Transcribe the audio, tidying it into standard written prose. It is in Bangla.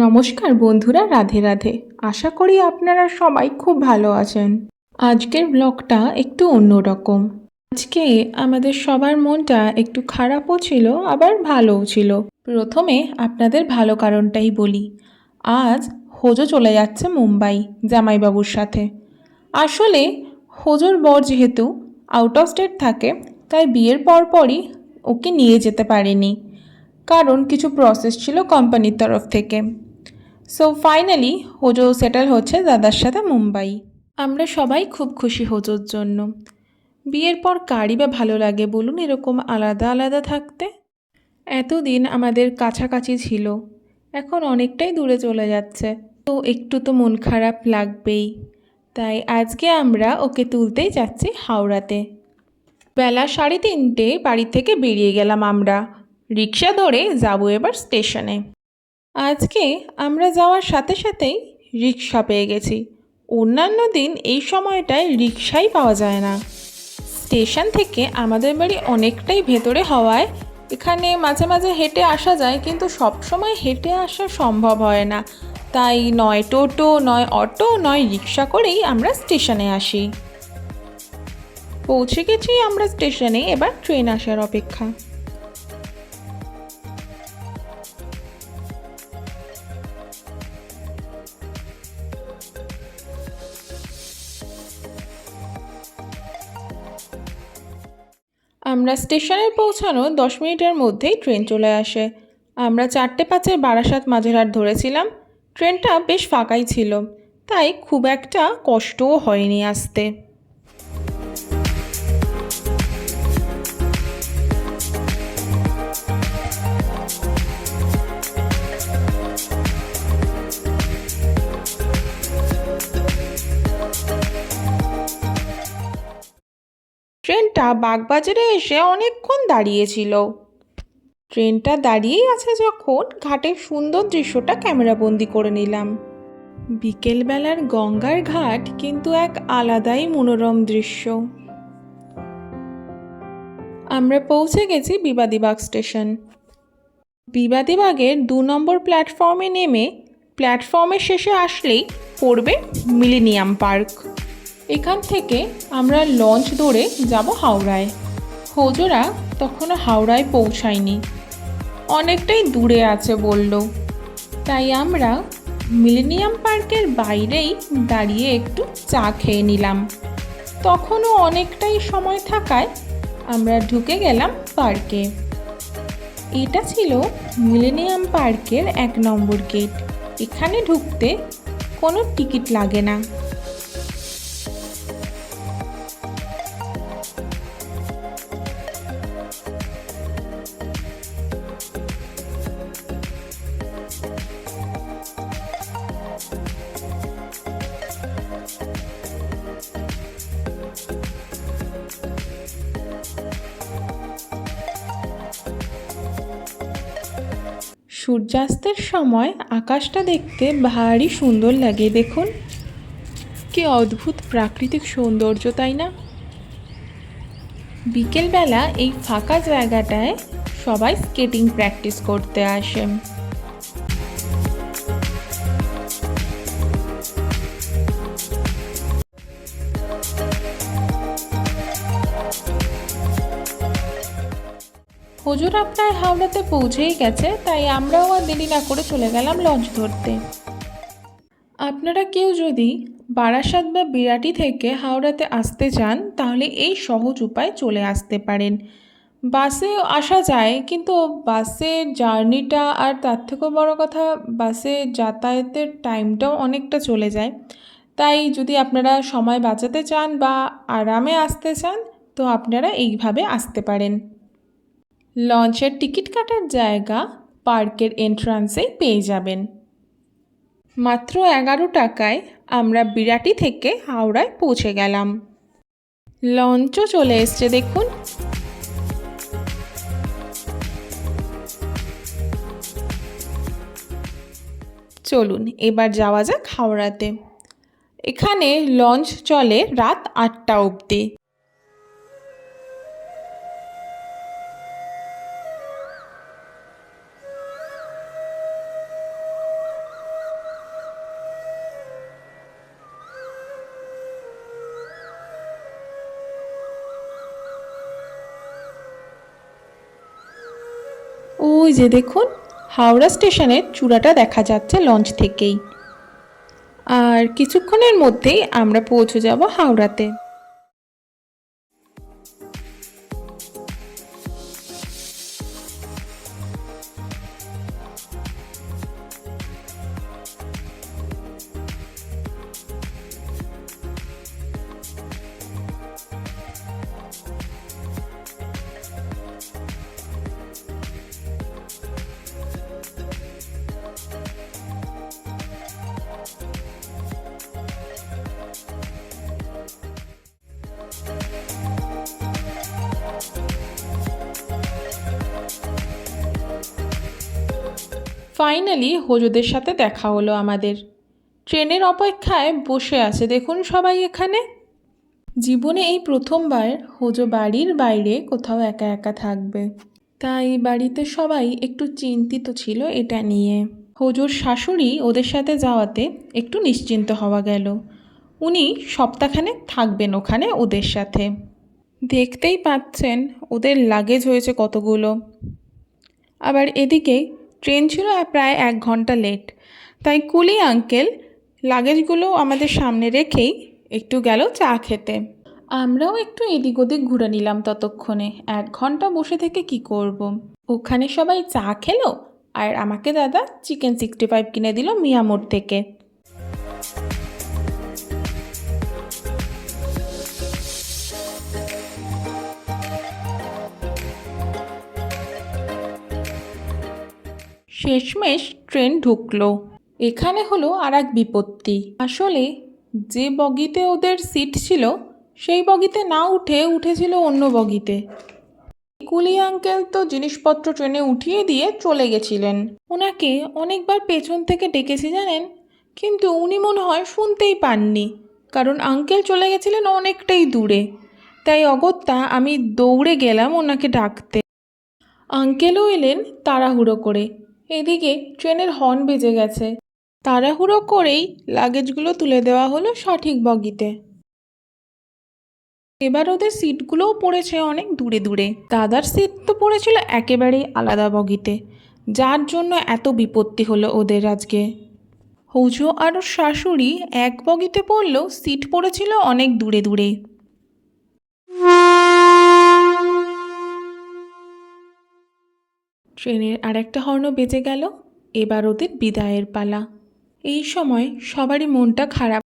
নমস্কার বন্ধুরা, রাধে রাধে। আশা করি আপনারা সবাই খুব ভালো আছেন। আজকের ব্লগটা একটু অন্যরকম। আজকে আমাদের সবার মনটা একটু খারাপও ছিল, আবার ভালোও ছিল। প্রথমে আপনাদের ভালো কারণটাই বলি। আজ হোজো চলে যাচ্ছে মুম্বাই জামাইবাবুর সাথে। আসলে হোজোর বর যেহেতু আউট অফ স্টেট থাকে, তাই বিয়ের পরপরই ওকে নিয়ে যেতে পারেনি, কারণ কিছু প্রসেস ছিল কোম্পানির তরফ থেকে। সো ফাইনালি হোজো সেটেল হচ্ছে দাদার সাথে মুম্বাই। আমরা সবাই খুব খুশি হোজোর জন্য। বিয়ের পর কারই বা ভালো লাগে বলুন এরকম আলাদা আলাদা থাকতে। এতদিন আমাদের কাছাকাছি ছিল, এখন অনেকটাই দূরে চলে যাচ্ছে, তো একটু তো মন খারাপ লাগবেই। তাই আজকে আমরা ওকে তুলতেই যাচ্ছি হাওড়াতে। বেলা 3:30 বাড়ি থেকে বেরিয়ে গেলাম আমরা। রিক্সা ধরে যাবো এবার স্টেশনে। আজকে আমরা যাওয়ার সাথে সাথেই রিক্সা পেয়ে গেছি। অন্যান্য দিন এই সময়টায় রিক্সাই পাওয়া যায় না। স্টেশন থেকে আমাদের বাড়ি অনেকটাই ভেতরে হওয়ায় এখানে মাঝে মাঝে হেঁটে আসা যায়, কিন্তু সব সময় হেঁটে আসা সম্ভব হয় না। তাই নয় টোটো, নয় অটো, নয় রিক্সা করেই আমরা স্টেশনে আসি। পৌঁছে গেছি আমরা স্টেশনে, এবার ট্রেন আসার অপেক্ষা। আমরা স্টেশনে পৌঁছানো 10 মিনিটের মধ্যেই ট্রেন চলে আসে। আমরা 4:05 বারাসাত মাঝেরহাট ধরেছিলাম। ট্রেনটা বেশ ফাঁকাই ছিল, তাই খুব একটা কষ্টও হয়নি আসতে। ট্রেনটা বাগবাজারে এসে অনেকক্ষণ দাঁড়িয়েছিল। ট্রেনটা দাঁড়িয়েই আছে যখন ঘাটের সুন্দর দৃশ্যটা ক্যামেরাবন্দি করে নিলাম। বিকেলবেলার গঙ্গার ঘাট কিন্তু এক আলাদাই মনোরম দৃশ্য। আমরা পৌঁছে গেছি বিবাদীবাগ স্টেশন। বিবাদীবাগের 2 নম্বর প্ল্যাটফর্মে নেমে প্ল্যাটফর্মের শেষে আসলেই পড়বে মিলেনিয়াম পার্ক। এখান থেকে আমরা লঞ্চ ধরে যাব হাওড়ায়। হোজোরা তখনও হাওড়ায় পৌঁছায়নি, অনেকটাই দূরে আছে বলল। তাই আমরা মিলেনিয়াম পার্কের বাইরেই দাঁড়িয়ে একটু চা খেয়ে নিলাম। তখনও অনেকটাই সময় থাকায় আমরা ঢুকে গেলাম পার্কে। এটা ছিল মিলেনিয়াম পার্কের 1 নম্বর গেট। এখানে ঢুকতে কোনো টিকিট লাগে না। সূর্যাস্তের সময় আকাশটা দেখতে ভারী সুন্দর লাগে। দেখুন কি অদ্ভুত প্রাকৃতিক সৌন্দর্য, তাই না? বিকেলবেলা এই ফাঁকা জায়গাটায় সবাই স্কেটিং প্র্যাকটিস করতে আসে। হুজুরা প্রায় হাওড়াতে পৌঁছেই গেছে, তাই আমরাও আর দেরি না করে চলে গেলাম লঞ্চ ধরতে। আপনারা কেউ যদি বারাসাত বা বিরাটি থেকে হাওড়াতে আসতে চান, তাহলে এই সহজ উপায় চলে আসতে পারেন। বাসে আসা যায়, কিন্তু বাসের জার্নিটা আর তার থেকেও বড় কথা বাসে যাতায়াতের টাইমটাও অনেকটা চলে যায়। তাই যদি আপনারা সময় বাঁচাতে চান বা আরামে আসতে চান, তো আপনারা এইভাবে আসতে পারেন। লঞ্চের টিকিট কাটার জায়গা পার্কের এন্ট্রান্সেই পেয়ে যাবেন। মাত্র 11 টাকায় আমরা বিরাটি থেকে হাওড়ায় পৌঁছে গেলাম। লঞ্চও চলে এসছে দেখুন। চলুন এবার যাওয়া যাক হাওড়াতে। এখানে লঞ্চ চলে রাত 8টা অবধি। ওই যে দেখুন, হাওড়া স্টেশনের চূড়াটা দেখা যাচ্ছে লঞ্চ থেকেই। আর কিছুক্ষণের মধ্যেই আমরা পৌঁছে যাব হাওড়াতে। ফাইনালি হোজোদের সাথে দেখা হলো আমাদের। ট্রেনের অপেক্ষায় বসে আছে দেখুন সবাই এখানে। জীবনে এই প্রথমবার হোজো বাড়ির বাইরে কোথাও একা একা থাকবে, তাই বাড়িতে সবাই একটু চিন্তিত ছিল এটা নিয়ে। হোজোর শাশুড়ি ওদের সাথে যাওয়াতে একটু নিশ্চিন্ত হওয়া গেল। উনি সপ্তাহখানেক থাকবেন ওখানে ওদের সাথে। দেখতেই পাচ্ছেন ওদের লাগেজ হয়েছে কতগুলো। আবার এদিকে ট্রেন ছিল প্রায় 1 ঘন্টা লেট, তাই কুলি আঙ্কেল লাগেজগুলো আমাদের সামনে রেখেই একটু গেল চা খেতে। আমরাও একটু এদিক ওদিক ঘুরে নিলাম ততক্ষণে। 1 ঘন্টা বসে থেকে কি করব। ওখানে সবাই চা খেলো আর আমাকে দাদা চিকেন 65 কিনে দিল মিয়ামোর থেকে। শেষমেশ ট্রেন ঢুকলো। এখানে হলো আর এক বিপত্তি। আসলে যে বগিতে ওদের সিট ছিল সেই বগিতে না উঠেছিল অন্য বগিতে। কুলি আঙ্কেল তো জিনিসপত্র ট্রেনে উঠিয়ে দিয়ে চলে গেছিলেন। ওনাকে অনেকবার পেছন থেকে ডেকেছি জানেন, কিন্তু উনি মনে হয় শুনতেই পাননি, কারণ আঙ্কেল চলে গেছিলেন অনেকটাই দূরে। তাই অগত্যা আমি দৌড়ে গেলাম ওনাকে ডাকতে। আঙ্কেলও এলেন তাড়াহুড়ো করে। এদিকে ট্রেনের হর্ন বেজে গেছে। তাড়াহুড়ো করেই লাগেজগুলো তুলে দেওয়া হলো সঠিক বগিতে। এবার ওদের সিটগুলোও পড়েছে অনেক দূরে দূরে। দাদার সিট তো পড়েছিল একেবারেই আলাদা বগিতে, যার জন্য এত বিপত্তি হলো ওদের আজকে। হোজো আর ওর শাশুড়ি এক বগিতে পড়লেও সিট পড়েছিল অনেক দূরে দূরে। ট্রেনের আরেকটা হর্নও বেজে গেল। এবার ওদের বিদায়ের পালা। এই সময় সবারই মনটা খারাপ